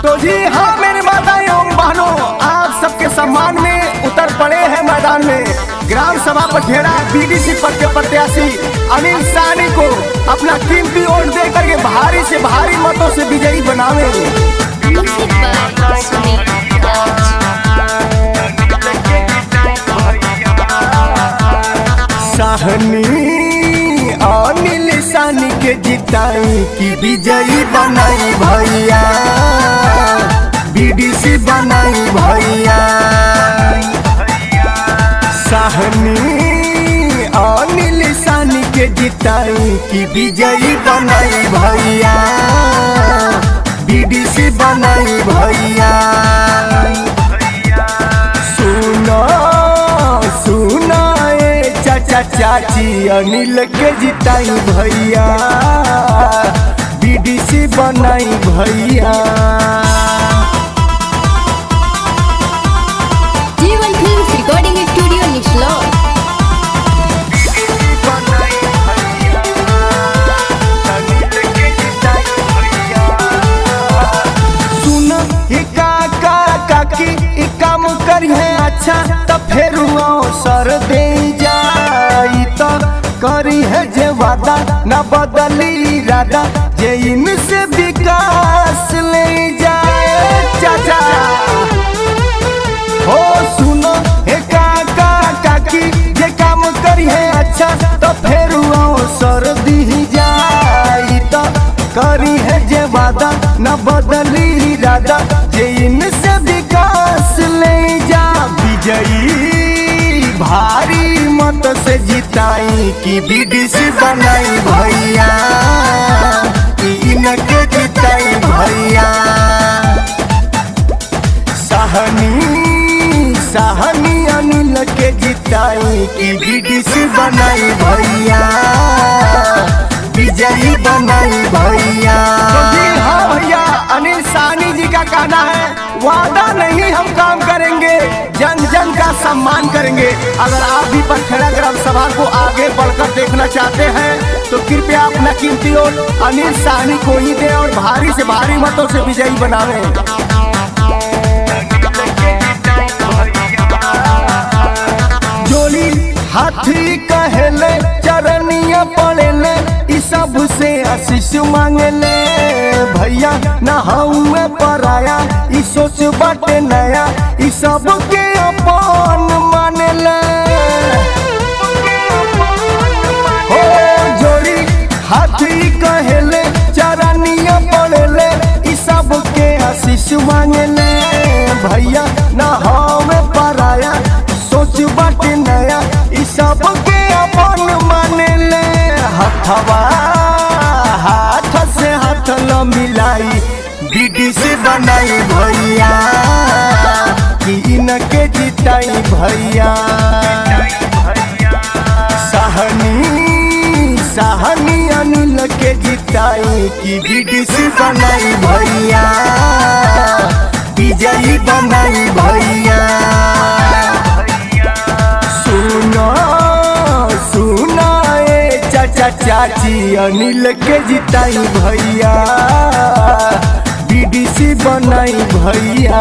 तो जी हाँ मेरे माताएं एवं बहनों, आप सबके सम्मान में उतर पड़े हैं मैदान में ग्राम सभा पठेड़ा बीडीसी पद के प्रत्याशी अनिल साहनी को अपना कीमती वोट दे करके भारी से भारी मतों से विजयी बनावे। साहनी अनिल साहनी के जिताई की विजयी बनाई भैया, बीडीसी बनाई भैया। साहनी अनिल साहनी के जिताई की विजयी बनाई भैया, बीडीसी बनाई भैया। सुनो सुनो चाचा चाची अनिल के जिताई भैया, बीडीसी बनाई भैया। जीवन फिल्म्स रिकॉर्डिंग स्टूडियो निशलोर। सुन ही काका काकी ई काम करिए अच्छा त फेर अवसर दे जाई त करी है जे वादा न बदली इरादा, जे इनसे विकास ले जाए चाचा। हो सुनो हे काका काकी जे काम करिए अच्छा त फेर अवसर दी जाई त करी है जे वादा न बदली इरादा, जे इनसे विकास ले जा। विजयी भारी मत से जिताई की बीडीसी बनाई भैया, इनके जिताई भैया। साहनी साहनी अनिल के जिताई की बीडीसी बनाई भैया, विजयी बनाई भैया। तो जी हाँ भैया, अनिल साहनी जी का कहना है वादा नहीं हम काम करेंगे, जन जन का सम्मान करेंगे। अगर आप भी पठेड़ा ग्राम सभा को आगे बढ़कर देखना चाहते हैं तो कृपया अपना कीमती वोट अनिल साहनी को ही दें और भारी से भारी मतों से विजयी बनावें। जोली हाथी कहले चरनिया पड़ेले, ई सब से आशीष मांगले भैया। ना हुए पराया ई सोच बाटे नया, ई सब के अपन मानेले। हो जोड़ी हाथी कहले चरनिया पड़ेले, ई सब के आशीष मांगले भैया। ना हुए पराया सोच बाटे नया, ई सब के अपन मानेले। हथवा हाथ से हाथ ल मिलाई बीडीसी बनाई भैया, कि इनके जिताई भैया। साहनी साहनी अनिल के जिताई की बीडीसी बनाई भैया, विजयी बनाई भैया। सुनो सुनो चाचा चाची अनिल के जिताई भैया, बीडीसी बनाई भैया।